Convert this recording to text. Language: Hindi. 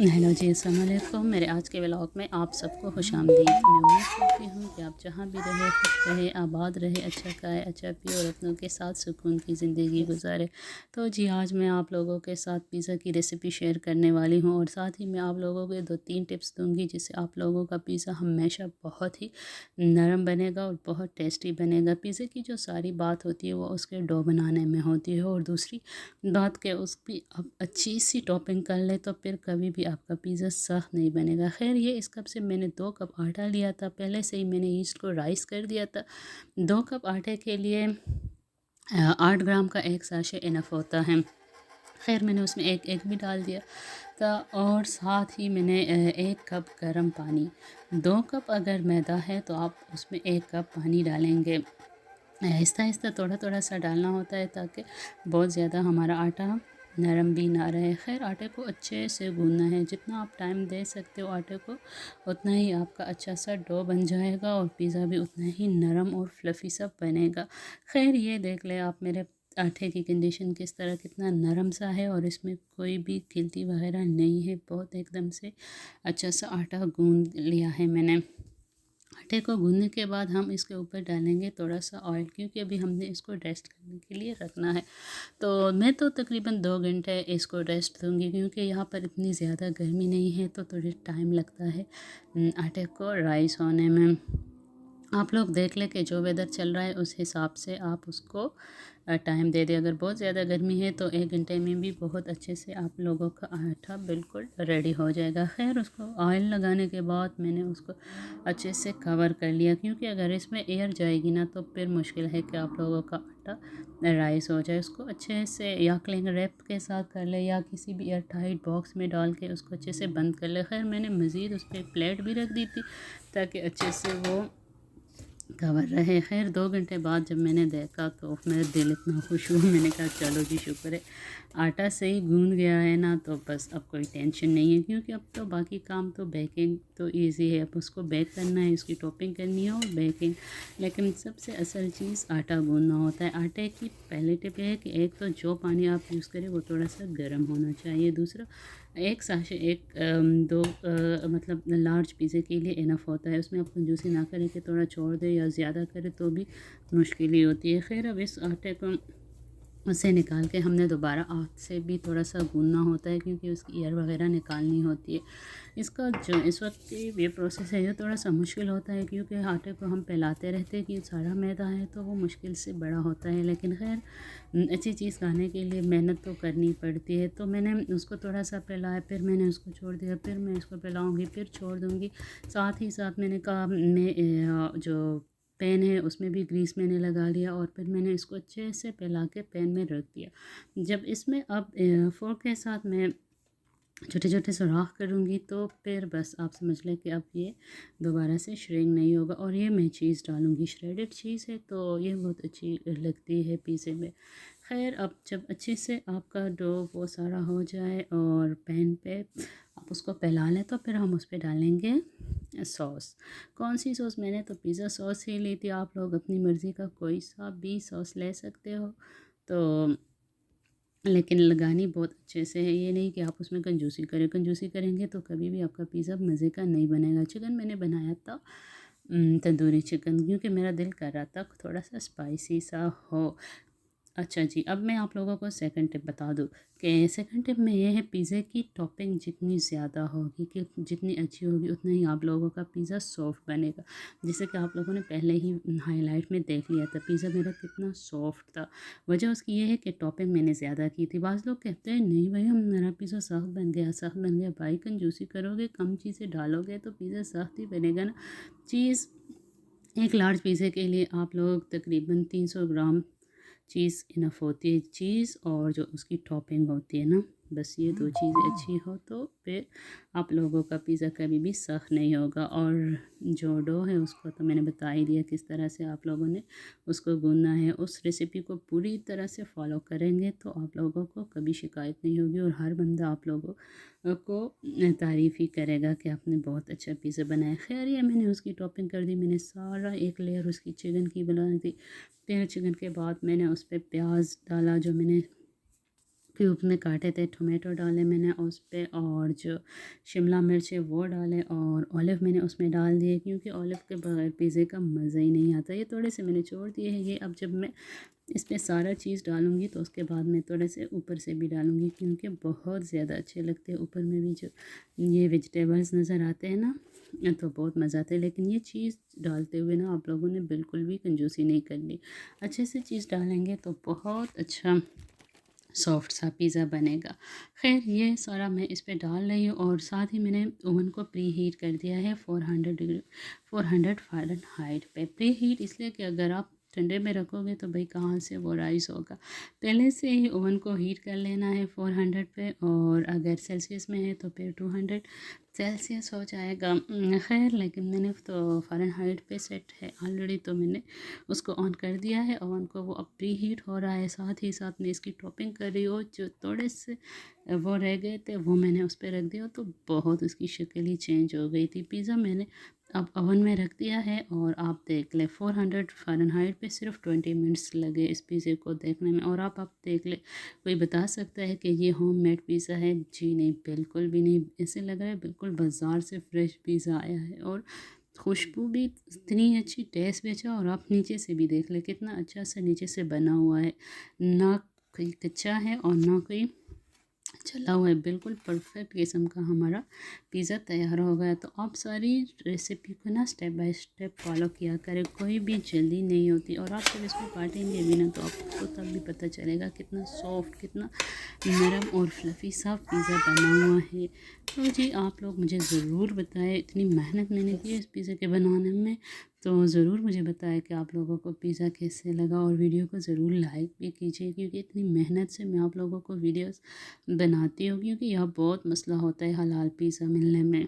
हेलो जी, अस्सलाम वालेकुम। मेरे आज के व्लॉग में आप सबको खुशामदीद। मैं उम्मीद करती हूँ कि आप जहाँ भी रहे खुश रहे, आबाद रहे, अच्छा खाए, अच्छा पिए और अपनों के साथ सुकून की ज़िंदगी गुजारे। तो जी, आज मैं आप लोगों के साथ पिज़्ज़ा की रेसिपी शेयर करने वाली हूँ और साथ ही मैं आप लोगों को 2-3 टिप्स दूँगी जिससे आप लोगों का पिज़्ज़ा हमेशा बहुत ही नरम बनेगा और बहुत टेस्टी बनेगा। पिज़्ज़े की जो सारी बात होती है वो उसके डो बनाने में होती है, और दूसरी बात के उसकी आप अच्छी सी टॉपिंग कर ले तो फिर कभी भी आपका पिज़्ज़ा सख्त नहीं बनेगा। खैर, ये इस कप से मैंने 2 कप आटा लिया था। पहले से ही मैंने ईस्ट को राइस कर दिया था। 2 कप आटे के लिए 8 ग्राम का एक साशे इनफ होता है। खैर, मैंने उसमें एक एग भी डाल दिया था, और साथ ही मैंने 1 कप गर्म पानी। 2 कप अगर मैदा है तो आप उसमें 1 कप पानी डालेंगे। आहिस्ता आहिस्ता थोड़ा थोड़ा सा डालना होता है ताकि बहुत ज़्यादा हमारा आटा नरम भी ना रहे। खैर, आटे को अच्छे से गूंदना है। जितना आप टाइम दे सकते हो आटे को, उतना ही आपका अच्छा सा डो बन जाएगा और पिज़्ज़ा भी उतना ही नरम और फ्लफ़ी सा बनेगा। खैर, ये देख लें आप मेरे आटे की कंडीशन किस तरह, कितना नरम सा है और इसमें कोई भी गिल्टी वगैरह नहीं है। बहुत एकदम से अच्छा सा आटा गूंद लिया है मैंने। आटे को गूंदने के बाद हम इसके ऊपर डालेंगे थोड़ा सा ऑयल, क्योंकि अभी हमने इसको रेस्ट करने के लिए रखना है। तो मैं तो तकरीबन 2 घंटे इसको रेस्ट दूंगी, क्योंकि यहाँ पर इतनी ज़्यादा गर्मी नहीं है तो थोड़ी टाइम लगता है आटे को राइस होने में। आप लोग देख लें कि जो वेदर चल रहा है उस हिसाब से आप उसको टाइम दे दें। अगर बहुत ज़्यादा गर्मी है तो 1 घंटे में भी बहुत अच्छे से आप लोगों का आटा बिल्कुल रेडी हो जाएगा। खैर, उसको ऑयल लगाने के बाद मैंने उसको अच्छे से कवर कर लिया, क्योंकि अगर इसमें एयर जाएगी ना तो फिर मुश्किल है कि आप लोगों का आटा राइस हो जाए। उसको अच्छे से या क्लिंग रैप के साथ कर ले या किसी भी एयर टाइट बॉक्स में डाल के उसको अच्छे से बंद कर ले। खैर, मैंने मज़ीद उस पर प्लेट भी रख दी थी ताकि अच्छे से वो कवर रहे। खैर, 2 घंटे बाद जब मैंने देखा तो मेरा दिल इतना खुश हुआ। मैंने कहा चलो जी, शुक्र है आटा सही गूंद गया है ना, तो बस अब कोई टेंशन नहीं है, क्योंकि अब तो बाकी काम तो बेकिंग तो इजी है। अब उसको बेक करना है, उसकी टॉपिंग करनी है और बेकिंग। लेकिन सबसे असल चीज़ आटा गूंदना होता है। आटे की पहली टिप यह है कि एक तो जो पानी आप यूज़ करें वो थोड़ा सा गर्म होना चाहिए। दूसरा, एक साशे एक दो मतलब लार्ज पिज़्ज़े के लिए इनफ होता है। उसमें आप कंजूसी ना करें कि थोड़ा छोड़ दें या ज़्यादा करें तो भी मुश्किल ही होती है। खैर, अब इस आटे को उसे निकाल के हमने दोबारा हाथ से भी थोड़ा सा गूंदना होता है, क्योंकि उसकी एयर वगैरह निकालनी होती है। इसका जो इस वक्त की ये प्रोसेस है ये थोड़ा सा मुश्किल होता है, क्योंकि आटे को हम फैलाते रहते हैं कि सारा मैदा है तो वो मुश्किल से बड़ा होता है। लेकिन खैर, अच्छी चीज़ खाने के लिए मेहनत तो करनी पड़ती है। तो मैंने उसको थोड़ा सा फैलाया, फिर मैंने उसको छोड़ दिया, फिर मैं इसको फैलाऊँगी, फिर छोड़ दूँगी। साथ ही साथ मैंने कहा मैं जो पैन है उसमें भी ग्रीस मैंने लगा लिया, और फिर मैंने इसको अच्छे से फैला के पैन में रख दिया। जब इसमें अब फोर्क के साथ मैं छोटे छोटे सुराख करूँगी तो फिर बस आप समझ लें कि अब ये दोबारा से श्रिंक नहीं होगा। और ये मैं चीज़ डालूँगी, श्रेडेड चीज़ है तो ये बहुत अच्छी लगती है पिज़्ज़े में। खैर, अब जब अच्छे से आपका डो वो सारा हो जाए और पैन पे आप उसको फैला लें तो फिर हम उस पर डालेंगे सॉस। कौन सी सॉस? मैंने तो पिज़्ज़ा सॉस ही ली थी। आप लोग अपनी मर्ज़ी का कोई सा भी सॉस ले सकते हो, तो लेकिन लगानी बहुत अच्छे से है। ये नहीं कि आप उसमें कंजूसी करें। कंजूसी करेंगे तो कभी भी आपका पिज़्ज़ा मज़े का नहीं बनेगा। चिकन मैंने बनाया था तंदूरी चिकन, क्योंकि मेरा दिल कर रहा था थोड़ा सा स्पाइसी सा हो। अच्छा जी, अब मैं आप लोगों को सेकंड टिप बता दूँ कि सेकंड टिप में ये है, पिज़्ज़े की टॉपिंग जितनी ज़्यादा होगी कि जितनी अच्छी होगी उतना ही आप लोगों का पिज़्ज़ा सॉफ्ट बनेगा। जैसे कि आप लोगों ने पहले ही हाईलाइट में देख लिया था पिज़्ज़ा मेरा कितना सॉफ्ट था। वजह उसकी ये है कि टॉपिंग मैंने ज़्यादा की थी। बाज़ लोग कहते हैं नहीं भाई, हम मेरा पिज़्ज़ा सख्त बन गया, सख्त बन गया। भाई, कंजूसी करोगे, कम चीज़ें डालोगे तो पिज़्ज़ा सख्त ही बनेगा ना। चीज़ एक लार्ज पिज़्ज़े के लिए आप लोग तकरीबन 300 ग्राम चीज़ इनफ होती है। चीज़ और जो उसकी टॉपिंग होती है ना, बस ये 2 चीज़ें अच्छी हो तो फिर आप लोगों का पिज़्ज़ा कभी भी सख्त नहीं होगा। और जो डो है उसको तो मैंने बता ही दिया किस तरह से आप लोगों ने उसको गूंदना है। उस रेसिपी को पूरी तरह से फॉलो करेंगे तो आप लोगों को कभी शिकायत नहीं होगी, और हर बंदा आप लोगों को तारीफ़ ही करेगा कि आपने बहुत अच्छा पिज़्ज़ा बनाया। खैर, ये मैंने उसकी टॉपिंग कर दी। मैंने सारा एक लेयर उसकी चिकन की बना दी। फिर चिकन के बाद मैंने उस पर प्याज डाला जो मैंने क्यूब में काटे थे, टोमेटो डाले मैंने उस पे, और जो शिमला मिर्च है वो डाले, और ऑलिव मैंने उसमें डाल दिए, क्योंकि ऑलिव के बगैर पिज़्ज़े का मज़ा ही नहीं आता। ये थोड़े से मैंने छोड़ दिए हैं। ये अब जब मैं इसमें सारा चीज़ डालूँगी तो उसके बाद मैं थोड़े से ऊपर से भी डालूँगी, क्योंकि बहुत ज़्यादा अच्छे लगते हैं। ऊपर में भी जो ये वेजिटेबल्स नज़र आते हैं ना, तो बहुत मज़ा आता है। लेकिन ये चीज़ डालते हुए ना आप लोगों ने बिल्कुल भी कंजूसी नहीं करनी। अच्छे से चीज़ डालेंगे तो बहुत अच्छा सॉफ्ट सा पिज़्ज़ा बनेगा। खैर ये सारा मैं इस पे डाल रही हूँ, और साथ ही मैंने ओवन को प्री हीट कर दिया है 400 डिग्री 400 फ़ारेनहाइट पे। प्री हीट इसलिए कि अगर आप ठंडे में रखोगे तो भाई कहाँ से वो राइस होगा। पहले से ही ओवन को हीट कर लेना है 400 पे, और अगर सेल्सियस में है तो फिर 200 सेल्सियस हो जाएगा। खैर लेकिन मैंने तो फ़ारेनहाइट पे सेट है ऑलरेडी, तो मैंने उसको ऑन कर दिया है ओवन को। वो अब प्री हीट हो रहा है। साथ ही साथ मैं इसकी टॉपिंग कर रही हूँ। जो थोड़े से वो रह गए थे वो मैंने उस पर रख दिया, तो बहुत उसकी शक्ल ही चेंज हो गई थी। पिज़्ज़ा मैंने अब ओवन में रख दिया है, और आप देख लें 400 फ़ारेनहाइट पे सिर्फ 20 मिनट्स लगे इस पिज़्ज़े को देखने में। और आप देख लें, कोई बता सकता है कि ये होममेड पिज़्ज़ा है? जी नहीं, बिल्कुल भी नहीं। ऐसे लग रहा है बिल्कुल बाज़ार से फ्रेश पिज़्ज़ा आया है, और खुशबू भी इतनी अच्छी, टेस्ट भी अच्छा। और आप नीचे से भी देख लें कितना अच्छा सा नीचे से बना हुआ है, ना कोई कच्चा है और ना कोई चला हुआ है। बिल्कुल परफेक्ट किस्म का हमारा पिज़्ज़ा तैयार हो गया। तो आप सारी रेसिपी को ना स्टेप बाय स्टेप फॉलो किया करें, कोई भी जल्दी नहीं होती। और आप जब इसको काटेंगे भी ना तो आपको तब भी पता चलेगा कितना सॉफ्ट, कितना नरम और फ्लफ़ी सा पिज़्ज़ा बना हुआ है। तो जी आप लोग मुझे ज़रूर बताएं, इतनी मेहनत मैंने की है इस पिज़्ज़ा के बनाने में, तो ज़रूर मुझे बताएं कि आप लोगों को पिज़्ज़ा कैसे लगा। और वीडियो को ज़रूर लाइक भी कीजिए, क्योंकि इतनी मेहनत से मैं आप लोगों को वीडियोस बनाती हूँ, क्योंकि यह बहुत मसला होता है हलाल पिज़्ज़ा मिलने में।